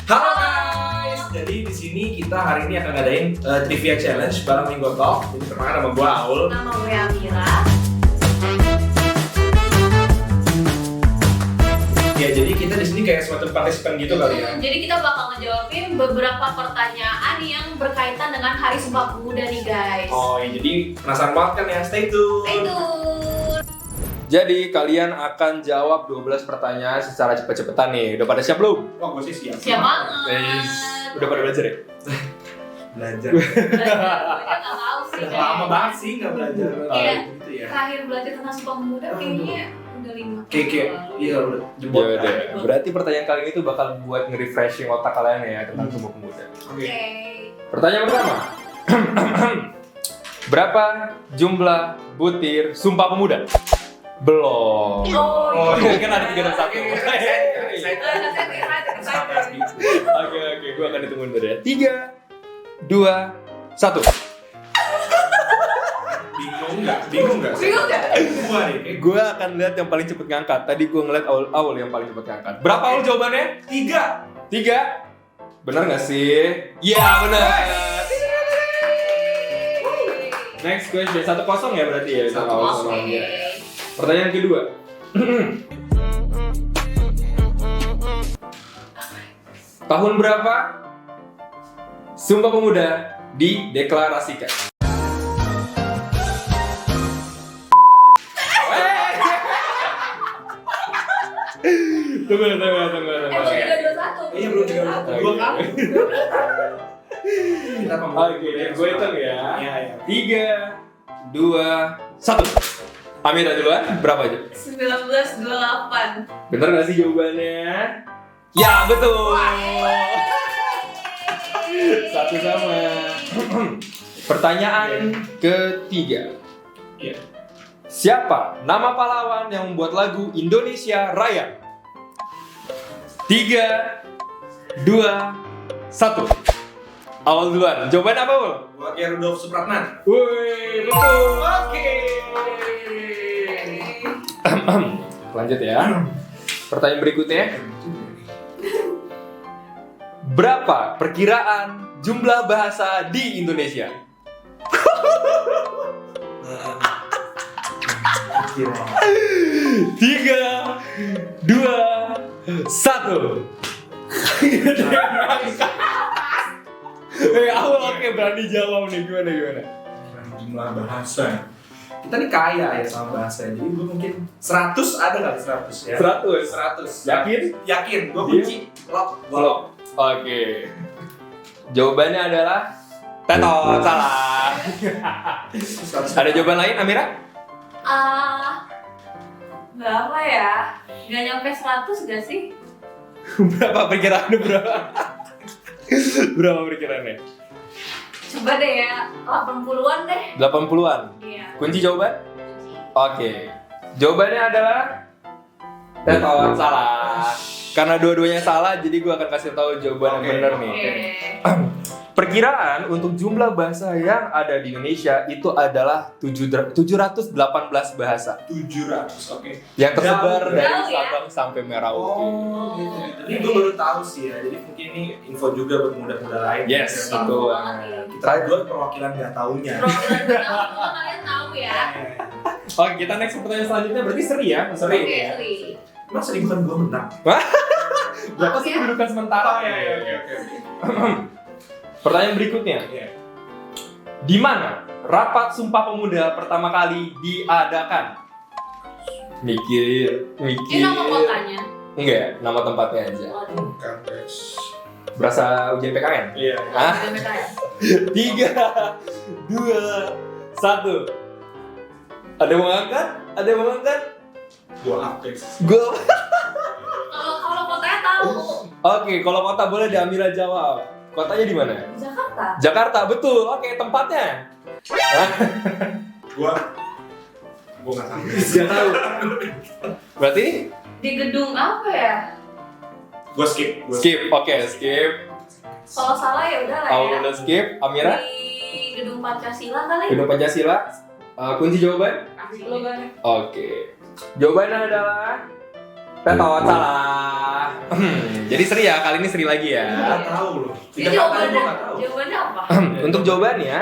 Halo guys, jadi di sini kita hari ini akan ngadain trivia challenge bareng Minggu Talk. Jadi perkenalkan nama gue Aul. Nama gue Amira. Ya, jadi kita di sini kayak semacam partisipan gitu kali ya. Jadi kita bakal ngejawabin beberapa pertanyaan yang berkaitan dengan Hari Sumpah Pemuda nih guys. Oh, ya, jadi penasaran banget kan ya? Stay tune. Stay tune. Jadi kalian akan jawab 12 pertanyaan secara cepet-cepetan nih. Udah pada siap belum? Wah, gue sih siap. Siap banget. Udah pada belajar ya? Belajar. Gue nggak tahu sih. Udah lama banget sih nggak belajar. Iya. Gitu ya. Terakhir belajar tentang Sumpah Pemuda kayaknya udah 5 tahun. Kayak iya udah jebot. Ya udah. Berarti pertanyaan kali ini tuh bakal buat nge-refreshing otak kalian ya tentang Sumpah Pemuda. Oke. Pertanyaan pertama. Berapa jumlah butir Sumpah Pemuda? Belum. Oh, Ini kan ada 3 dan 1. Oke, gue akan hitungin dulu ya. 3, 2, 1. Bingung nggak? Gua nih. Gue akan lihat yang paling cepet ngangkat. Tadi gue ngeliat Aul yang paling cepet ngangkat. Berapa Aul jawabannya? 3. 3. Bener nggak sih? Iya bener. Next question 1-0 ya berarti ya. 1-0. Pertanyaan kedua. Tahun berapa Sumpah Pemuda dideklarasikan? Tunggu. Belum 3-2-1. Iya belum 3-2-1. Dua kali. Oke, gue hitung ya. Iya. 3, 2, 1. Amira duluan, berapa aja? 1928. Bener gak sih jawabannya? Ya, betul! Satu sama. Pertanyaan ketiga. Iya. Siapa nama pahlawan yang membuat lagu Indonesia Raya? 3, 2, 1. Awal duluan, jawaban apa, Ul? Gua kayak Rudolf Supratman. Wih, betul! Oke. Lanjut ya. Pertanyaan berikutnya. Berapa perkiraan jumlah bahasa di Indonesia? 3, 2, 1. Awal oke berani jawab nih gimana? Jumlah bahasa. Kita nih kaya ya sama bahasa. Jadi gue mungkin 100 ada kali 100 ya. 100. Yakin? Yakin. Gue kunci. Lock. Oke. Jawabannya adalah tetot, salah. Ada jawaban lain, Amira? Berapa ya? Gak nyampe 100 gak sih? Berapa perkiraannya berapa? Berapa perkiraannya? Coba deh ya, 80-an deh. 80-an. Iya. Kunci jawaban? Oke. Jawabannya adalah tetot, salah. Karena dua-duanya salah, jadi gue akan kasih tahu jawaban yang benar nih. Perkiraan untuk jumlah bahasa yang ada di Indonesia itu adalah 718 bahasa 700. Oke. yang tersebar dari Jauh ya? Sabang sampai Merauke. Oh, gitu. Jadi gue baru tahu sih ya. Jadi mungkin ini info juga buat muda-muda lain. Yes, Kita betul. Kita dua perwakilan nggak taunya. Program semua kalian tahu ya. Oke, kita next pertanyaan selanjutnya berarti seri ya? Oke, ya. Sri. Emang sering bukan gue menang? Berapa sih Oke. kedudukan sementara? Oke. Pertanyaan berikutnya. Iya. Di mana rapat Sumpah Pemuda pertama kali diadakan? Mikir. Ini nama kotanya. Enggak, nama tempatnya aja. Waduh. Kampus. Berasa ujian PKN? Iya. Hah? Udah mereka ya? 3, 2, 1. Ada yang mau angkat? Gue Apex. Gua. Kalau kotanya tahu. Oke, kalau kota boleh Amira jawab. Kotanya di mana? Jakarta. Jakarta, betul. Oke, tempatnya. Gue nggak tahu. Nggak tahu. Berarti Di gedung apa ya? Gue skip. skip. Oke, skip. Kalau salah ya udah lah ya. Aul udah skip. Amira? Di gedung Pancasila kali. Gedung Pancasila. Kunci jawaban? Slogannya. Oke. Jawabannya adalah Tetot salah. Jadi seri ya, kali ini seri lagi ya. Nggak tahu loh. Jadi Tidak tahu, gua nggak tahu. jawabannya apa? Untuk jawabannya,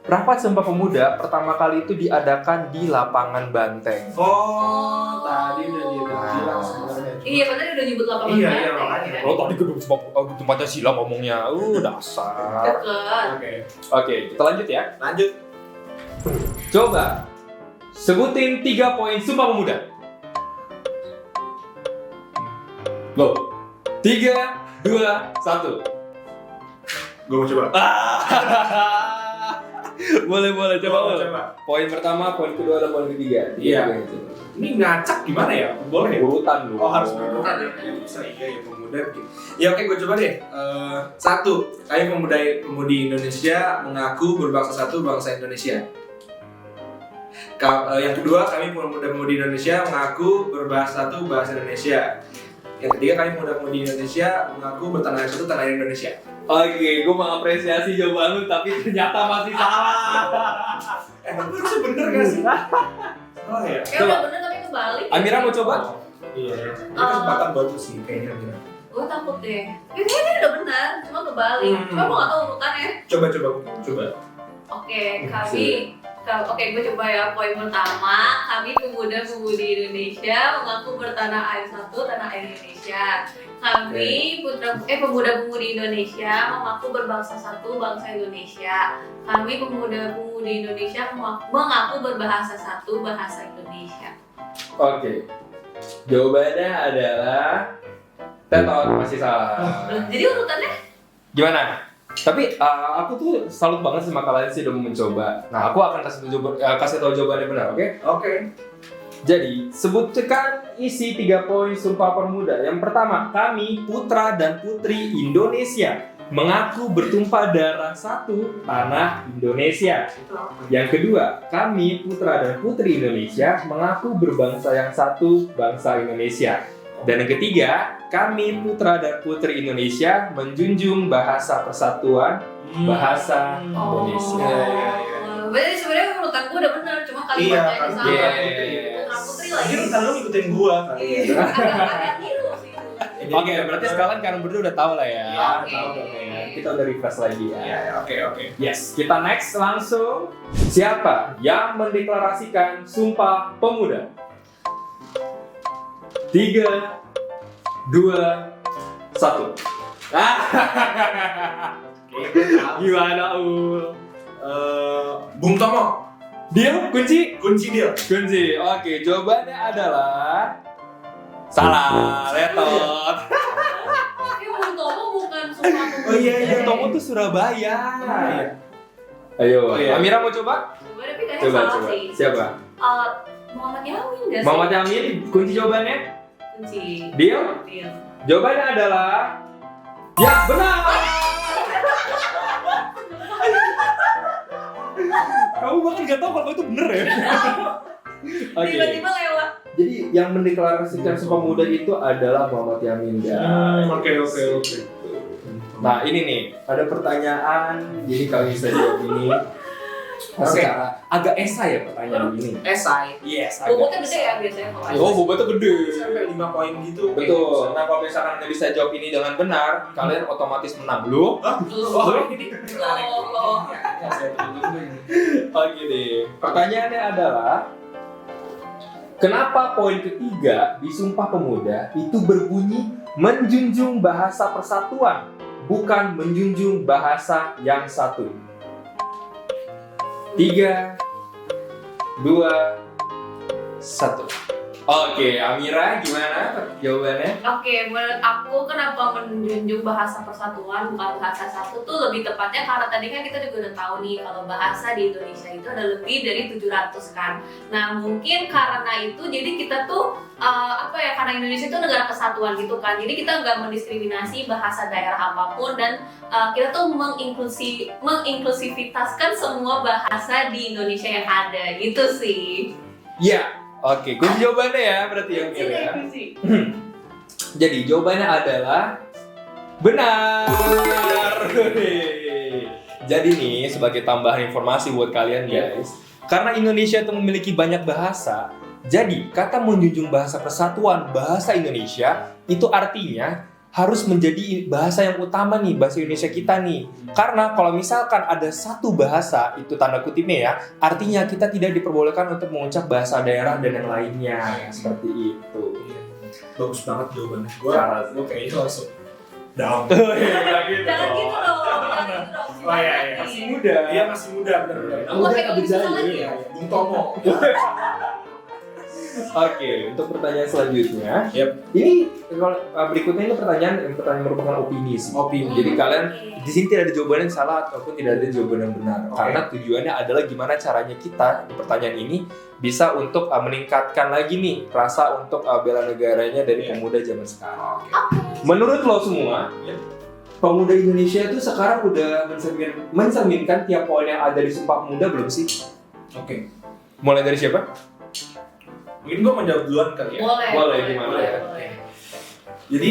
Rapat Sumpah Pemuda pertama kali itu diadakan di lapangan Banteng. Oh, tadi udah bilang sebenarnya. Iya, benar udah nyebut lapangan Iya, Banteng, makanya. ya. Oh tadi gedung gedung Pancasila ngomongnya, dasar. Deket. Oke, Kita lanjut ya. lanjut. Coba sebutin 3 poin Sumpah Pemuda. Go. 3, 2, 1. Gue mau coba. boleh coba. Gua mau Lo. coba. Poin pertama, poin kedua, dan poin ketiga. Iya. Ini ngacak gimana ya? Boleh ya? Urutan dulu. Oh, harus berurutan ya? Ya bisa, iya ya pemuda gitu. Ya oke, gue coba deh. 1. Kami pemudi Indonesia mengaku berbangsa satu, bangsa Indonesia. Yang kedua, kami pemuda-pemudi Indonesia mengaku berbahasa satu, bahasa Indonesia. Yang ketiga, kami pemuda-pemudi Indonesia mengaku bertanah air satu, tanah air Indonesia. Oke, gue mengapresiasi jawaban lu, tapi ternyata masih salah. Tapi harusnya bener gak sih? Salah ya? Ya udah bener tapi kebalik. Amira mau coba? Iya. Ini kesempatan bagus sih kayaknya Amira. Gue takut deh. Ini udah benar, cuma kebalik. Cuma gue gak tau urutannya. Coba. Oke, gue coba ya. Poin pertama, kami pemuda-pemudi Indonesia mengaku bertanah air satu, tanah air Indonesia. Kami pemuda-pemudi Indonesia mengaku berbangsa satu, bangsa Indonesia. Kami pemuda-pemudi Indonesia mengaku berbahasa satu, bahasa Indonesia. Oke. Jawabannya adalah Tetot, masih salah. Jadi urutannya? Gimana? Tapi aku tuh salut banget sama kalian sih udah mencoba. Nah, aku akan kasih tahu jawabannya benar, oke? Oke. Jadi, sebutkan isi 3 poin Sumpah Pemuda. Yang pertama, kami putra dan putri Indonesia mengaku bertumpah darah satu, tanah Indonesia. Yang kedua, kami putra dan putri Indonesia mengaku berbangsa yang satu, bangsa Indonesia. Dan yang ketiga, kami putra dan putri Indonesia menjunjung bahasa persatuan, bahasa Indonesia. Berarti sebenarnya urutan gue udah benar, cuma kali Iya, bacanya kan salah. Putra putri lagi. Jadi urutan lu ngikutin gua kan? Iya, agak ngilu sih. Oke, berarti sekarang kalian berdua udah tahu lah ya. Iya, oke. Tahu dong ya. Kita udah refresh lagi ya. Iya, oke. Yes, kita next langsung. Siapa yang mendeklarasikan Sumpah Pemuda? 3, 2, 1. Gimana Ul? Bung Tomo, Deal? Kunci? kunci deal. Kunci. Oke, jawabannya adalah salah, Letot. Tapi Bung Tomo bukan Sumpah Pemuda. Oh, iya. Bung Tomo tuh Surabaya. Iya. Ayo, Oh, iya. Amira mau coba? Coba tapi kayaknya Coba. salah sih. Siapa? Muhammad Yamin nggak sih? Muhammad Yamin, kunci jawabannya? Kunci. Deal? Deal. Jawabannya adalah ya, benar. Kamu bahkan nggak tahu kalau itu bener ya. Oke. Tiba-tiba lewat. Jadi yang mendeklarasikan Sumpah Pemuda itu adalah Muhammad Yamin, guys. Oke. Nah ini nih, ada pertanyaan. Jadi kalau bisa jawab ini secara agak esai ya pertanyaan ini. Esai. Yes. Bobotnya gede ya biasanya kalau Oh, bobotnya gede. Sampai 5 poin gitu. Betul. Nah kalau misalkan Anda bisa jawab ini dengan benar, kalian otomatis menang dulu. Oh, ini menarik. Oh. Ya, saya tunggu ini. Oke deh. Pertanyaannya adalah, kenapa poin ketiga di Sumpah Pemuda itu berbunyi menjunjung bahasa persatuan, bukan menjunjung bahasa yang satu? 3, 2, 1. Oke, Amira gimana jawabannya? Oke, menurut aku kenapa menjunjung bahasa persatuan bukan bahasa satu tuh lebih tepatnya karena tadi kan kita juga udah tahu nih kalau bahasa di Indonesia itu ada lebih dari 700 kan. Nah mungkin karena itu jadi kita tuh karena Indonesia itu negara kesatuan gitu kan. Jadi kita nggak mendiskriminasi bahasa daerah apapun dan kita tuh menginklusivitaskan semua bahasa di Indonesia yang ada gitu sih. Ya. Oke, kunci jawabannya ya berarti ya Amira ya. Jadi jawabannya adalah benar. Jadi nih sebagai tambahan informasi buat kalian guys, karena Indonesia itu memiliki banyak bahasa, Jadi, kata menjunjung bahasa persatuan bahasa Indonesia itu artinya harus menjadi bahasa yang utama nih, bahasa Indonesia kita nih. Karena kalau misalkan ada satu bahasa, itu tanda kutipnya ya, artinya kita tidak diperbolehkan untuk mengucap bahasa daerah dan yang lainnya. Seperti itu. Bagus banget jawabannya. Gue kayaknya langsung down. Jangan gitu dong, jangan gitu dong. Oh iya, iya. Masih muda. Iya masih muda benar-benar. Aku kayak kalau bisa lagi. Iya, Bung Tomo. Oke, untuk pertanyaan selanjutnya, Yap. ini kalau berikutnya ini pertanyaan merupakan opini sih. Opini. Jadi kalian di sini tidak ada jawaban yang salah ataupun tidak ada jawaban yang benar. Oke. Karena tujuannya adalah gimana caranya kita di pertanyaan ini bisa untuk meningkatkan lagi nih rasa untuk bela negaranya dari Iya. pemuda zaman sekarang. Oke. Menurut lo semua, Iya. pemuda Indonesia itu sekarang udah mencerminkan tiap poin yang ada di Sumpah Pemuda belum sih? Oke. Mulai dari siapa? Mungkin gue menjawab duluan kali ya. Boleh, gimana ya? boleh. Jadi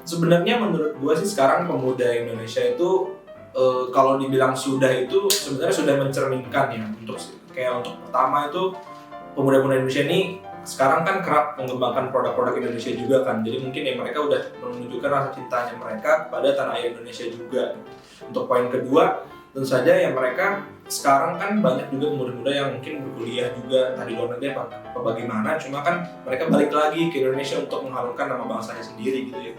sebenarnya menurut gue sih sekarang pemuda Indonesia itu kalau dibilang sudah itu sebenarnya sudah mencerminkan ya untuk pertama itu pemuda-pemuda Indonesia ini sekarang kan kerap mengembangkan produk-produk Indonesia juga kan. Jadi mungkin ya mereka udah menunjukkan rasa cintanya mereka pada tanah air Indonesia juga. Untuk poin kedua, tentu saja ya mereka sekarang kan banyak juga pemuda-pemuda yang mungkin berkuliah juga entah di luar negeri apa bagaimana, cuma kan mereka balik lagi ke Indonesia untuk mengharumkan nama bangsanya sendiri gitu ya.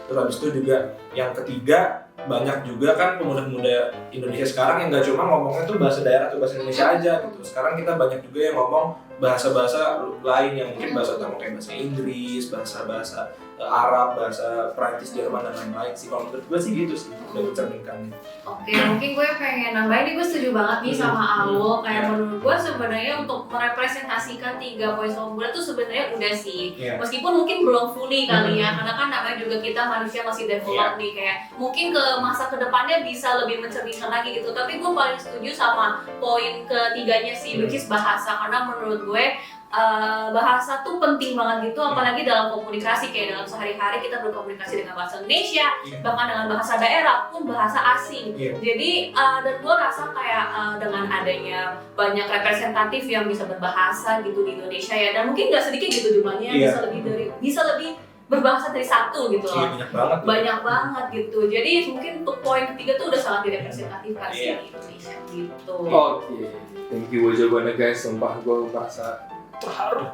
Terus habis itu juga yang ketiga, banyak juga kan pemuda-pemuda Indonesia sekarang yang nggak cuma ngomongnya tuh bahasa daerah atau bahasa Indonesia aja gitu. Sekarang kita banyak juga yang ngomong bahasa-bahasa lain yang mungkin bahasa utama kayak bahasa Inggris, bahasa-bahasa Arab, bahasa Prancis, Jerman dan lain-lain sih. Kalau menurut gue sih gitu sih, udah mencerminkannya. Oke, mungkin gue pengen nambahin nih, gue setuju banget nih sama Alwo. Kayak menurut gue sebenarnya untuk merepresentasikan 3 poin Sumpah Pemuda tuh sebenarnya udah sih. Iya. Meskipun mungkin belum fully kali ya, karena kan namanya juga kita manusia masih develop nih, kayak mungkin ke masa kedepannya bisa lebih mencerminkan lagi gitu. Tapi gue paling setuju sama poin ketiganya sih, which is bahasa. Karena menurut gue bahasa tuh penting banget gitu, apalagi dalam komunikasi, kayak dalam sehari-hari kita berkomunikasi dengan bahasa Indonesia, bahkan dengan bahasa daerah pun bahasa asing. Jadi dan gue rasa kayak dengan adanya banyak representatif yang bisa berbahasa gitu di Indonesia ya, dan mungkin nggak sedikit gitu jumlahnya, bisa lebih berbahasa dari satu gitu loh. Banyak banget gitu. Jadi mungkin untuk poin ketiga tuh udah sangat direpresentatifkan sih di Indonesia gitu. Oke, thank you buat jawabannya guys. Sumpah gue merasa terharu.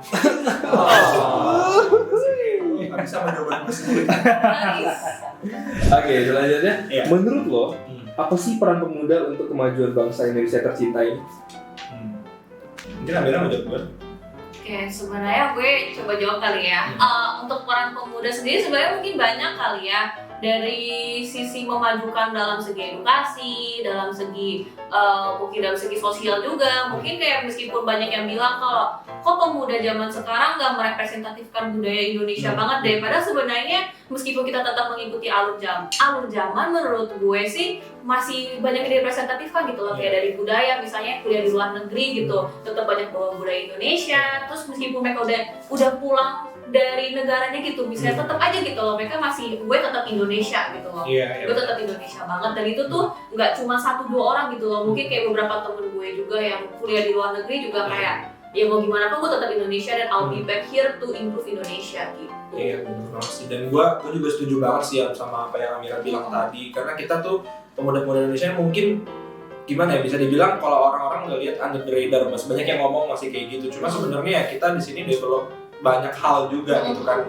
Gak bisa menjawab sendiri. Oke, selanjutnya, Iya. menurut lo apa sih peran pemuda untuk kemajuan bangsa Indonesia tercinta ini? Mungkin Amira mau jawab duluan. Oke, sebenarnya gue coba jawab kali ya. Untuk peran pemuda sendiri sebenarnya mungkin banyak kali ya. Dari sisi memajukan dalam segi edukasi, dalam segi mungkin dalam segi sosial juga. Mungkin kayak meskipun banyak yang bilang kalau kok pemuda zaman sekarang nggak merepresentatifkan budaya Indonesia banget deh. Padahal sebenarnya meskipun kita tetap mengikuti alur zaman, menurut gue sih masih banyak yang direpresentatifkan gitu loh. Kayak dari budaya, misalnya kuliah di luar negeri gitu, tetap banyak bawa budaya Indonesia. Terus meskipun mereka udah pulang dari negaranya gitu, misalnya tetap aja gitu loh, mereka masih, gue tetap Indonesia gitu loh. Gue tetap Indonesia banget, dan itu tuh nggak cuma 1-2 orang gitu loh, mungkin kayak beberapa temen gue juga yang kuliah di luar negeri juga kayak ya mau gimana pun gue tetap Indonesia dan I'll be back here to improve Indonesia gitu. Iya bener banget sih, dan gue juga setuju banget sih sama apa yang Amira bilang tadi, karena kita tuh pemuda-pemuda Indonesia mungkin gimana ya, bisa dibilang kalau orang-orang nggak lihat under the radar, masih banyak yang ngomong masih kayak gitu, cuma sebenarnya ya kita di sini develop banyak hal juga gitu kan,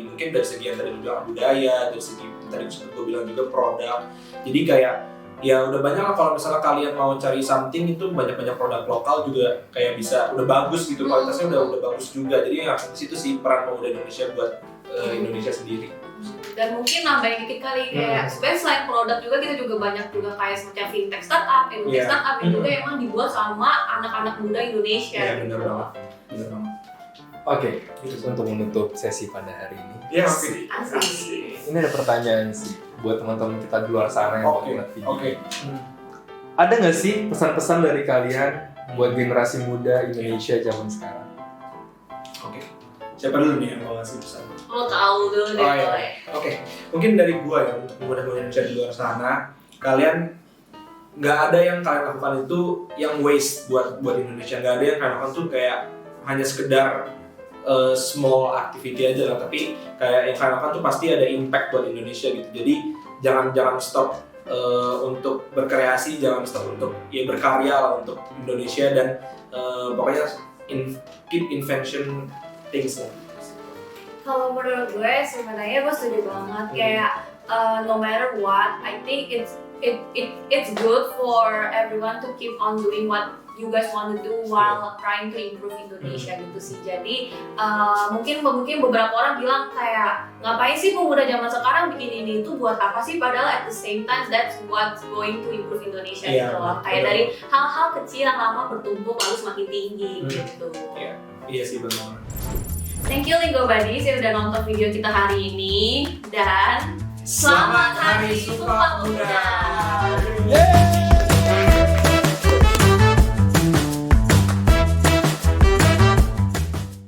mungkin dari segi yang tadi lu bilang budaya, dari segi tadi gue bilang juga produk. Jadi kayak ya udah banyak lah, kalau misalnya kalian mau cari something itu banyak-banyak produk lokal juga kayak bisa udah bagus gitu, kualitasnya udah bagus juga. Jadi ya di situ sih peran pemuda Indonesia buat Indonesia sendiri. Dan mungkin nambahin dikit kali kayak sebenarnya selain produk juga kita juga banyak juga kayak semacam fintech startup, edutech startup yang juga emang dibuat sama anak-anak muda Indonesia. Iya benar banget. Oke, itu untuk menutup sesi pada hari ini. Iya oke. Asik. Ini ada pertanyaan sih buat teman-teman kita di luar sana yang mau lihat video. Oke. Ada nggak sih pesan-pesan dari kalian buat generasi muda Indonesia zaman sekarang? Oke. Siapa dulu nih yang mau ngasih pesan? Lo tahu dulu deh. Oke. Mungkin dari gua ya, untuk pemuda-pemuda Indonesia di luar sana, kalian nggak ada yang kalian lakukan itu yang waste buat Indonesia. Nggak ada yang kalian lakukan tuh kayak hanya sekedar small activity aja lah, tapi kayak yang kalian lakukan tuh pasti ada impact buat Indonesia gitu. Jadi jangan stop untuk berkreasi, jangan stop untuk ya berkarya lah untuk Indonesia, dan pokoknya keep invention things lah. Kalau menurut gue sebenarnya gue setuju banget, kayak no matter what, I think it's good for everyone to keep on doing what you guys want to do while trying to improve Indonesia gitu sih. Jadi mungkin beberapa orang bilang kayak ngapain sih pemuda zaman sekarang bikin ini itu buat apa sih, padahal at the same time that's what's going to improve Indonesia gitu loh. Kayak dari hal-hal kecil yang lama bertumbuh lalu semakin tinggi gitu. Iya sih, benar. Thank you Linggo Buddies yang udah nonton video kita hari ini, dan Selamat Hari Sumpah Pemuda. Yeay!